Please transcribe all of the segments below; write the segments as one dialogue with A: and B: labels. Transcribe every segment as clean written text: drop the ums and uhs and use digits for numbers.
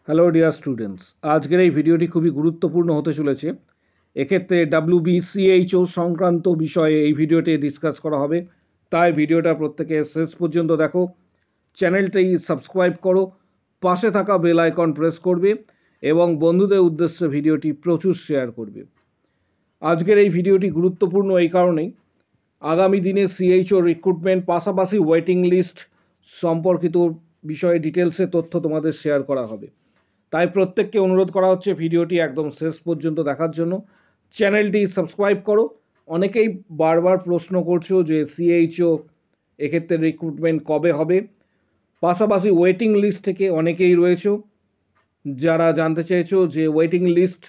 A: Hello dear students, আজকের এই ভিডিওটি খুবই গুরুত্বপূর্ণ হতে চলেছে। এক্ষেত্রে WBCHO সংক্রান্ত বিষয়ে এই ভিডিওটি ডিসকাস করা হবে, তাই ভিডিওটা প্রত্যেকে শেষ পর্যন্ত দেখো। চ্যানেলটি সাবস্ক্রাইব করো, পাশে থাকা বেল আইকন প্রেস করবে এবং বন্ধুদের উদ্দেশ্যে ভিডিওটি প্রচুর শেয়ার করবে। আজকের এই ভিডিওটি গুরুত্বপূর্ণ এই কারণেই, আগামী দিনে CHO রিক্রুটমেন্ট পাশাপাশি ওয়েটিং লিস্ট সম্পর্কিত বিষয়ে ডিটেলসে তথ্য তোমাদের শেয়ার করা হবে। তাই প্রত্যেককে অনুরোধ করা হচ্ছে ভিডিওটি একদম শেষ পর্যন্ত দেখার জন্য। চ্যানেলটি সাবস্ক্রাইব করো। অনেকেই বারবার প্রশ্ন করছো যে CHO এক্ষেত্রে রিক্রুটমেন্ট কবে হবে, পাশাপাশি ওয়েটিং লিস্ট থেকে অনেকেই রয়েছে যারা জানতে চেয়েছো যে ওয়েটিং লিস্ট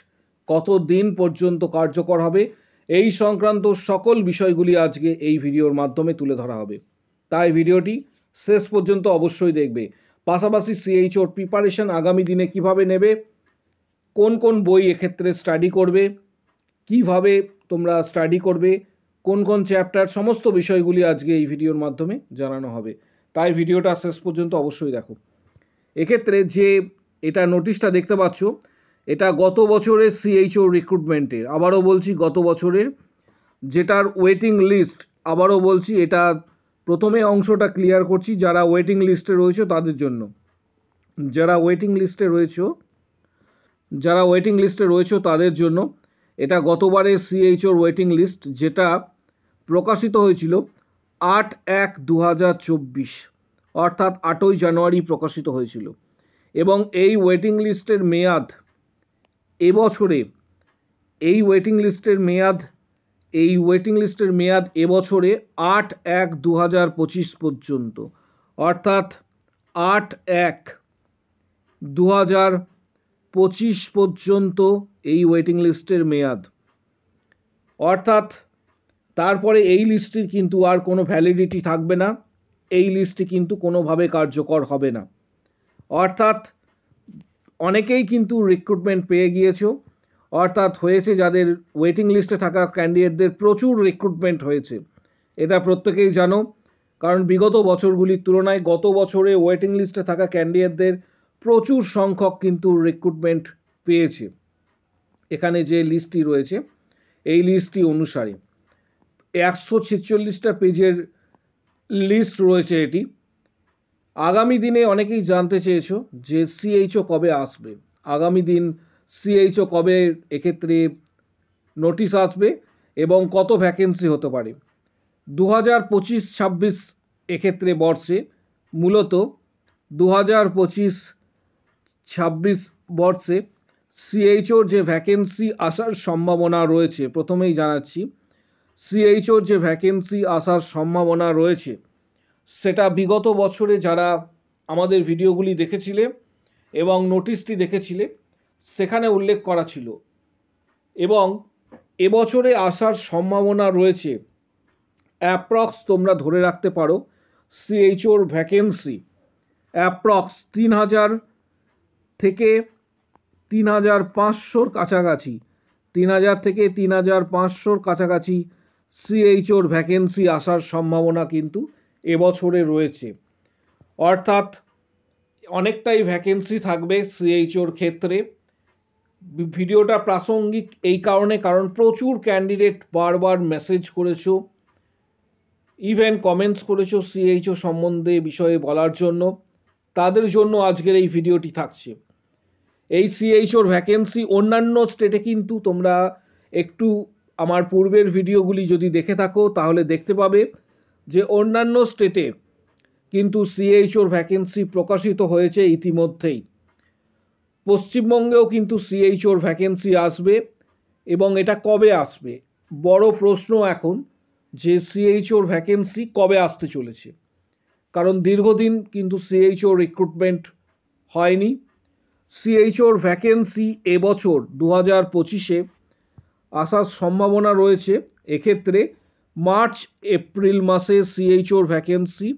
A: কত দিন পর্যন্ত কার্যকর হবে। এই সংক্রান্ত সকল বিষয়গুলি আজকে এই ভিডিওর মাধ্যমে তুলে ধরা হবে, তাই ভিডিওটি শেষ পর্যন্ত অবশ্যই দেখবে। পাশাপাশি CHOর প্রিপারেশন আগামী দিনে কিভাবে নেবে, কোন কোন বই এক্ষেত্রে স্টাডি করবে, কিভাবে তোমরা স্টাডি করবে, কোন কোন চ্যাপ্টার, সমস্ত বিষয়গুলি আজকে এই ভিডিওর মাধ্যমে জানানো হবে, তাই ভিডিওটা শেষ পর্যন্ত অবশ্যই দেখো। এক্ষেত্রে যে এটা নোটিশটা দেখতে পাচ্ছ, এটা গত বছরের CHO রিক্রুটমেন্টের, আবারও বলছি গত বছরের, যেটার ওয়েটিং লিস্ট, আবারও বলছি এটা প্রথমে অংশটা ক্লিয়ার করছি যারা ওয়েটিং লিস্টে রয়েছে তাদের জন্য। যারা ওয়েটিং লিস্টে রয়েছে তাদের জন্য এটা গতবারের CHOর ওয়েটিং লিস্ট, যেটা প্রকাশিত হয়েছিল 8/1/2024, অর্থাৎ 8ই জানুয়ারি প্রকাশিত হয়েছিল। এবং এই ওয়েটিং লিস্টের মেয়াদ এবছরে, এই ওয়েটিং লিস্টের মেয়াদ এবছরে 8/1/2025 পর্যন্ত, অর্থাৎ 8/1/2025 পর্যন্ত এই ওয়েটিং লিস্টের মেয়াদ। অর্থাৎ তারপরে এই লিস্টটির কিন্তু আর কোনো ভ্যালিডিটি থাকবে না, এই লিস্টটি কিন্তু কোনোভাবে কার্যকর হবে না। অর্থাৎ অনেকেই কিন্তু রিক্রুটমেন্ট পেয়ে গিয়েছো, অর্থাৎ হয়েছে যাদের ওয়েটিং লিস্টে থাকা ক্যান্ডিডেটদের প্রচুর রিক্রুটমেন্ট হয়েছে, এটা প্রত্যেকেই জানো। কারণ বিগত বছরগুলির তুলনায় গত বছরে ওয়েটিং লিস্টে থাকা ক্যান্ডিডেটদের প্রচুর সংখ্যক কিন্তু রিক্রুটমেন্ট পেয়েছে। এখানে যে লিস্টটি রয়েছে এই লিস্টটি অনুসারে 146টা পেজের লিস্ট রয়েছে এটি। আগামী দিনে অনেকেই জানতে চেয়েছো যে CHO কবে আসবে, আগামী দিন CHO কবে এক্ষেত্রে নোটিশ আসবে এবং কত ভ্যাকেন্সি হতে পারে। 2025-26 এক্ষেত্রে বর্ষে, মূলত 2025-26 বর্ষে CHOর যে ভ্যাকেন্সি আসার সম্ভাবনা রয়েছে, প্রথমেই জানাচ্ছি CHOর যে ভ্যাকেন্সি আসার সম্ভাবনা রয়েছে সেটা বিগত বছরে যারা আমাদের ভিডিওগুলি দেখেছিলে এবং নোটিশটি দেখেছিলে সেখানে উল্লেখ করা ছিল। এবং এবছরে আসার সম্ভাবনা রয়েছে অ্যাপ্রক্স, তোমরা ধরে রাখতে পারো CHOর ভ্যাকেন্সি অ্যাপ্রক্স 3000 থেকে 3500-র কাছাকাছি, 3000 থেকে 3500-র কাছাকাছি CHOর ভ্যাকেন্সি আসার সম্ভাবনা কিন্তু এবছরে রয়েছে। অর্থাৎ অনেকটাই ভ্যাকেন্সি থাকবে CHOর ক্ষেত্রে। ভিডিওটা প্রাসঙ্গিক এই কারণে, কারণ প্রচুর ক্যান্ডিডেট বারবার মেসেজ করেছো, ইভেন কমেন্টস করেছো CHO সম্বন্ধে বিষয়ে বলার জন্য, তাদের জন্য আজকের এই ভিডিওটি থাকছে। এই CHOর ভ্যাকেন্সি অন্যান্য স্টেটে কিন্তু তোমরা একটু আমার পূর্বের ভিডিওগুলি যদি দেখে থাকো তাহলে দেখতে পাবে যে অন্যান্য স্টেটে কিন্তু CHOর ভ্যাকেন্সি প্রকাশিত হয়েছে ইতিমধ্যেই। পশ্চিমবঙ্গেও কিন্তু CHOর ভ্যাকেন্সি আসবে, এবং এটা কবে আসবে বড় প্রশ্ন এখন, যে CHOর ভ্যাকেন্সি কবে আসতে চলেছে। কারণ দীর্ঘদিন কিন্তু CHO রিক্রুটমেন্ট হয়নি। CHOর ভ্যাকেন্সি এবছর 2025-এ আসার সম্ভাবনা রয়েছে। এক্ষেত্রে মার্চ-এপ্রিল মাসে CHOর ভ্যাকেন্সি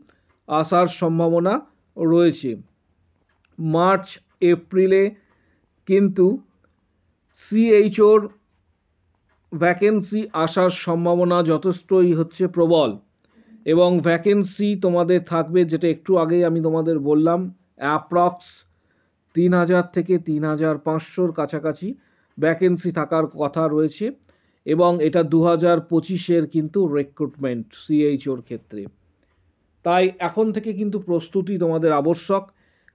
A: আসার সম্ভাবনা রয়েছে। মার্চ-এপ্রিলে কিন্তু CHOর ভ্যাকেন্সি আসার সম্ভাবনা যথেষ্টই হচ্ছে প্রবল। এবং ভ্যাকেন্সি তোমাদের থাকবে, যেটা একটু আগেই আমি তোমাদের বললাম, অ্যাপ্রক্স 3000 থেকে 3500-র কাছাকাছি ভ্যাকেন্সি থাকার কথা রয়েছে এবং এটা 2025-এর কিন্তু রিক্রুটমেন্ট সিএইচওর ক্ষেত্রে। তাই এখন থেকে কিন্তু প্রস্তুতি তোমাদের আবশ্যক,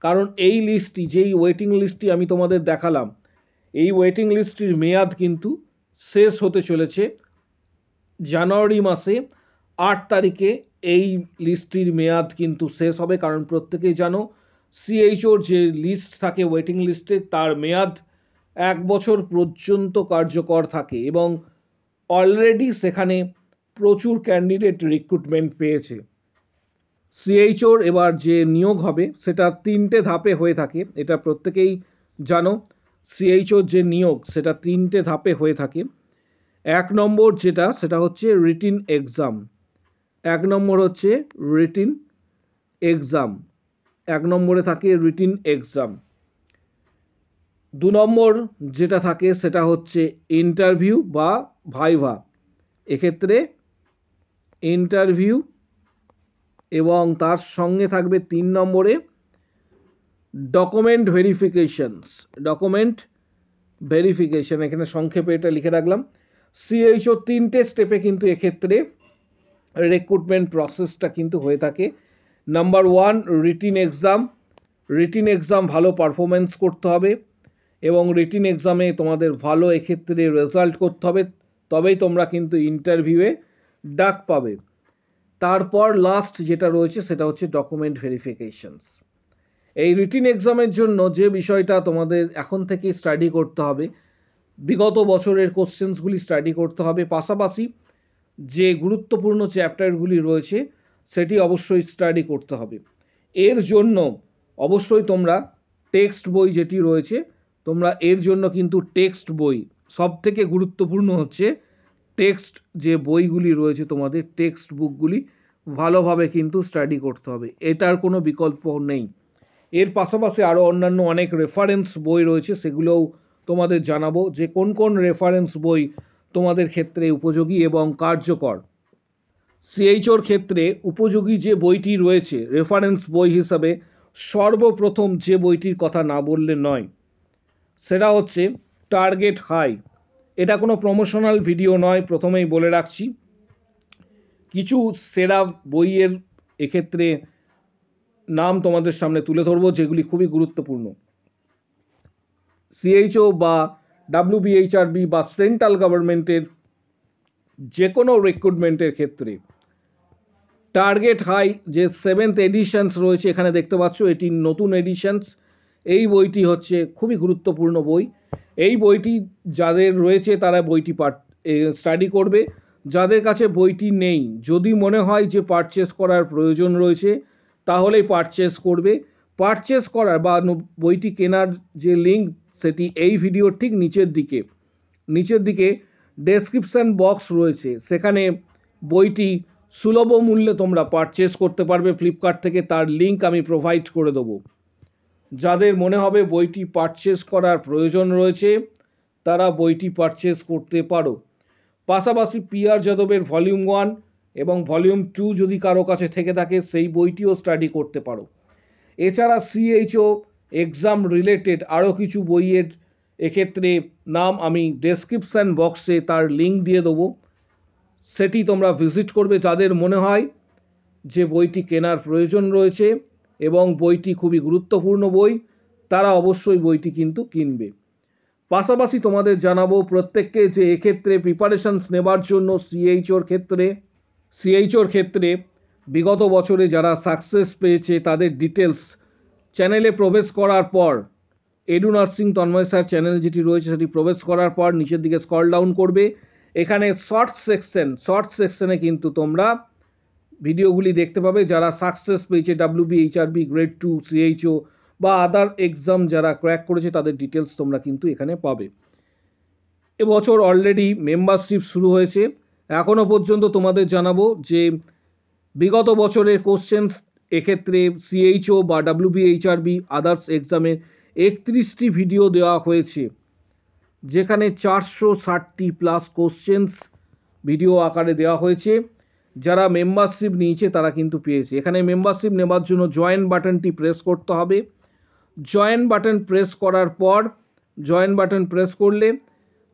A: কারণ এই লিস্টটি, যেই ওয়েটিং লিস্টটি আমি তোমাদের দেখালাম, এই ওয়েটিং লিস্টটির মেয়াদ কিন্তু শেষ হতে চলেছে জানুয়ারি মাসে 8 তারিখে। এই লিস্টটির মেয়াদ কিন্তু শেষ হবে, কারণ প্রত্যেকেই জানো সিএইচওর যে লিস্ট থাকে ওয়েটিং লিস্টে, তার মেয়াদ 1 বছর পর্যন্ত কার্যকর থাকে এবং অলরেডি সেখানে প্রচুর ক্যান্ডিডেট রিক্রুটমেন্ট পেয়েছে। সিএইচওর এবার যে নিয়োগ হবে সেটা 3টে ধাপে হয়ে থাকে, এটা প্রত্যেকেই জানো। সিএইচওর যে নিয়োগ সেটা 3টে ধাপে হয়ে থাকে। 1 নম্বর যেটা, সেটা হচ্ছে রিটিন এক্সাম। 1 নম্বর হচ্ছে রিটিন এক্সাম, 1 নম্বরে থাকে রিটিন এক্সাম। 2 নম্বর যেটা থাকে সেটা হচ্ছে ইন্টারভিউ বা ভাইভা। এক্ষেত্রে ইন্টারভিউ এবং তার সঙ্গে থাকবে 3 নম্বরে ডকুমেন্ট ভেরিফিকেশনস। ডকুমেন্ট ভেরিফিকেশন, এখানে সংক্ষেপে এটা লিখে রাখলাম। সিএইচও 3টে স্টেপে কিন্তু এক্ষেত্রে রিক্রুটমেন্ট প্রসেসটা কিন্তু হয়ে থাকে। Number 1 written exam. Written exam ভালো পারফরমেন্স করতে হবে এবং রিটিন এক্সামে তোমাদের ভালো এক্ষেত্রে রেজাল্ট করতে হবে, তবেই তোমরা কিন্তু ইন্টারভিউয়ে ডাক পাবে। তারপর লাস্ট যেটা রয়েছে সেটা হচ্ছে ডকুমেন্ট ভেরিফিকেশনস। এই রিটিন এক্সামের জন্য যে বিষয়টা তোমাদের এখন থেকে স্টাডি করতে হবে, বিগত বছরের কোশ্চেন্সগুলি স্টাডি করতে হবে, পাশাপাশি যে গুরুত্বপূর্ণ চ্যাপ্টারগুলি রয়েছে সেটি অবশ্যই স্টাডি করতে হবে। এর জন্য অবশ্যই তোমরা টেক্সট বই যেটি রয়েছে, তোমরা এর জন্য কিন্তু টেক্সট বই, সব থেকে গুরুত্বপূর্ণ হচ্ছে টেক্সট যে বইগুলি রয়েছে, তোমাদের টেক্সট বুকগুলি ভালোভাবে কিন্তু স্টাডি করতে হবে, এটার কোনো বিকল্প নেই। এর পাশাপাশি আরও অন্যান্য অনেক রেফারেন্স বই রয়েছে, সেগুলোও তোমাদের জানাবো যে কোন কোন রেফারেন্স বই তোমাদের ক্ষেত্রে উপযোগী এবং কার্যকর। সিএইচওর ক্ষেত্রে উপযোগী যে বইটি রয়েছে রেফারেন্স বই হিসাবে, সর্বপ্রথম যে বইটির কথা না বললে নয় সেটা হচ্ছে টার্গেট হাই। এটা কোনো প্রমোশনাল ভিডিও নয়, প্রথমেই বলে রাখছি। কিছু সেরা বইয়ের এক্ষেত্রে নাম তোমাদের সামনে তুলে ধরবো যেগুলি খুবই গুরুত্বপূর্ণ। সিএইচও বা ডাব্লিউবিএইচআরবি বা সেন্ট্রাল গভর্নমেন্টের যে কোনো রিক্রুটমেন্টের ক্ষেত্রে টার্গেট হাই যে 7th এডিশনস রয়েছে, এখানে দেখতে পাচ্ছ এটি নতুন এডিশনস। এই বইটি হচ্ছে খুবই গুরুত্বপূর্ণ বই। এই বইটি যাদের রয়েছে তারা বইটি স্টাডি করবে। যাদের কাছে বইটি নেই, যদি মনে হয় যে পারচেস করার প্রয়োজন রয়েছে তাহলেই পারচেস করবে। পারচেস করার বা বইটি কেনার যে লিঙ্ক সেটি এই ভিডিওর ঠিক নিচের দিকে ডেসক্রিপশন বক্স রয়েছে, সেখানে বইটি সুলভ মূল্যে তোমরা পারচেস করতে পারবে ফ্লিপকার্ট থেকে, তার লিঙ্ক আমি প্রোভাইড করে দেবো। যাদের মনে হবে বইটি পারচেস করার প্রয়োজন রয়েছে তারা বইটি পারচেস করতে পারো। পাশাপাশি পি.আর. যাদবের ভলিউম 1 এবং ভলিউম 2 যদি কারো কাছে থেকে থাকে সেই বইটিও স্টাডি করতে পারো। এছাড়া সিএইচও এক্সাম রিলেটেড আরও কিছু বইয়ের এক্ষেত্রে নাম আমি ডেসক্রিপশান বক্সে তার লিঙ্ক দিয়ে দেবো, সেটি তোমরা ভিজিট করবে। যাদের মনে হয় যে বইটি কেনার প্রয়োজন রয়েছে এবং বইটি খুবই গুরুত্বপূর্ণ বই, তারা অবশ্যই বইটি কিন্তু কিনবে। পাশাপাশি তোমাদের জানাবো প্রত্যেককে যে এক্ষেত্রে প্রিপারেশনস নেবার জন্য সিএইচওর ক্ষেত্রে বিগত বছরে যারা সাকসেস পেয়েছে তাদের ডিটেলস চ্যানেলে প্রবেশ করার পর, edu nursing Tanmoy sir channel যেটি রয়েছে সেটি প্রবেশ করার পর নিচের দিকে স্ক্রল ডাউন করবে, এখানে শর্ট সেকশনে কিন্তু তোমরা ভিডিওগুলি দেখতে পাবে যারা সাকসেস পেয়েছে ডাব্লিউবিএইচআরবি গ্রেড 2 সিএইচও বা আদার এক্সাম যারা ক্র্যাক করেছে তাদের ডিটেলস তোমরা কিন্তু এখানে পাবে। এবছর অলরেডি মেম্বারশিপ শুরু হয়েছে। এখনও পর্যন্ত তোমাদের জানাবো যে বিগত বছরের কোশ্চেন্স এক্ষেত্রে সিএইচও বা ডাব্লিউবিএইচআরবি আদার্স এক্সামে 31টি ভিডিও দেওয়া হয়েছে, যেখানে 460টি প্লাস কোশ্চেন্স ভিডিও আকারে দেওয়া হয়েছে। যারা মেম্বারশিপ নিয়েছে তারা কিন্তু পেয়েছে। এখানে মেম্বারশিপ নেবার জন্য জয়েন বাটনটি প্রেস করতে হবে। জয়েন বাটন প্রেস করার পর জয়েন বাটন প্রেস করলে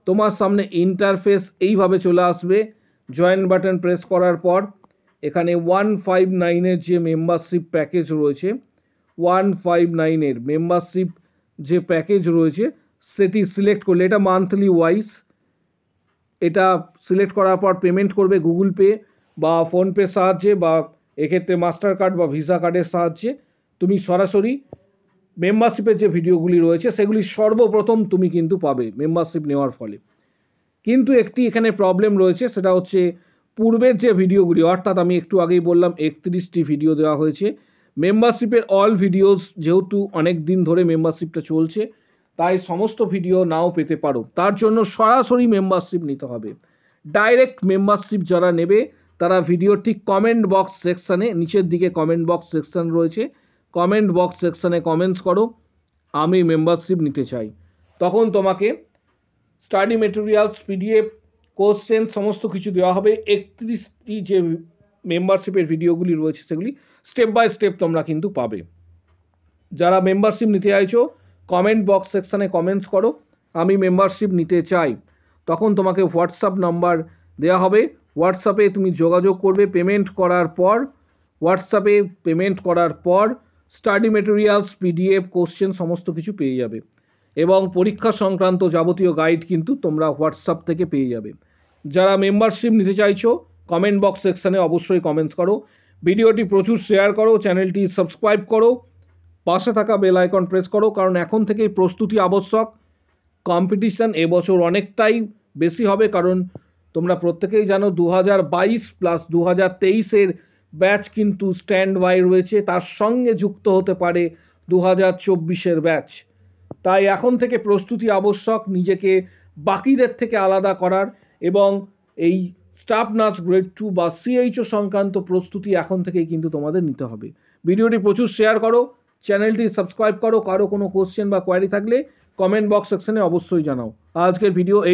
A: তোমার সামনে ইন্টারফেস এইভাবে চলে আসবে। জয়েন বাটন প্রেস করার পর এখানে 159-এর যে মেম্বারশিপ প্যাকেজ রয়েছে, 159-এর মেম্বারশিপ যে প্যাকেজ রয়েছে সেটি সিলেক্ট করলে, এটা মান্থলি ওয়াইজ, এটা সিলেক্ট করার পর পেমেন্ট করবে গুগল পে বা ফোনপের সাহায্যে, বা এক্ষেত্রে মাস্টার কার্ড বা ভিসা কার্ডের সাহায্যে তুমি সরাসরি মেম্বারশিপের যে ভিডিওগুলি রয়েছে সেগুলি সর্বপ্রথম তুমি কিন্তু পাবে মেম্বারশিপ নেওয়ার ফলে। কিন্তু একটি এখানে প্রবলেম রয়েছে, সেটা হচ্ছে পূর্বের যে ভিডিওগুলি, অর্থাৎ আমি একটু আগেই বললাম 31টি ভিডিও দেওয়া হয়েছে, মেম্বারশিপের অল ভিডিওস, যেহেতু অনেক দিন ধরে মেম্বারশিপটা চলছে তাই সমস্ত ভিডিও নাও পেতে পারো। তার জন্য সরাসরি মেম্বারশিপ নিতে হবে। ডাইরেক্ট মেম্বারশিপ যারা নেবে তারা ভিডিও ঠিক কমেন্ট বক্স সেকশানে, নিচের দিকে কমেন্ট বক্স সেকশন রয়েছে, কমেন্ট বক্স সেকশানে কমেন্টস করো আমি মেম্বারশিপ নিতে চাই। তখন তোমাকে স্টাডি মেটেরিয়ালস, পিডিএফ, কোশ্চেন সমস্ত কিছু দেওয়া হবে। 31টি যে মেম্বারশিপের ভিডিওগুলি রয়েছে সেগুলি স্টেপ বাই স্টেপ তোমরা কিন্তু পাবে। যারা মেম্বারশিপ নিতে চাইছো কমেন্ট বক্স সেকশানে কমেন্টস করো আমি মেম্বারশিপ নিতে চাই। তখন তোমাকে হোয়াটসঅ্যাপ নাম্বার দেওয়া হবে, হোয়াটসঅ্যাপে তুমি যোগাযোগ করবে। পেমেন্ট করার পর হোয়াটসঅ্যাপে পেমেন্ট করার পর স্টাডি মেটেরিয়ালস, পিডিএফ, কোশ্চেন সমস্ত কিছু পেয়ে যাবে এবং পরীক্ষা সংক্রান্ত যাবতীয় গাইড কিন্তু তোমরা হোয়াটসঅ্যাপ থেকে পেয়ে যাবে। যারা মেম্বারশিপ নিতে চাইছো কমেন্ট বক্স সেকশানে অবশ্যই কমেন্টস করো, ভিডিওটি প্রচুর শেয়ার করো, চ্যানেলটি সাবস্ক্রাইব করো, পাশে থাকা বেল আইকন প্রেস করো, কারণ এখন থেকেই প্রস্তুতি আবশ্যক। কম্পিটিশন এবছর অনেকটাই বেশি হবে, কারণ তোমরা প্রত্যেকেই জানো 2022 প্লাস 2023-এর ব্যাচ কিন্তু স্ট্যান্ড বাই রয়েছে, তার সঙ্গে যুক্ত হতে পারে 2024-এর ব্যাচ। তাই এখন থেকে প্রস্তুতি আবশ্যক, নিজেকে বাকিদের থেকে আলাদা করার, এবং এই স্টাফ নার্স গ্রেড 2 বা সিএইচও সংক্রান্ত প্রস্তুতি এখন থেকেই কিন্তু তোমাদের নিতে হবে। ভিডিওটি প্রচুর শেয়ার করো, চ্যানেলটি সাবস্ক্রাইব করো, কারো কোনো কোশ্চেন বা কোয়ারি থাকলে কমেন্ট বক্স সেকশনে অবশ্যই জানাও। আজকের ভিডিও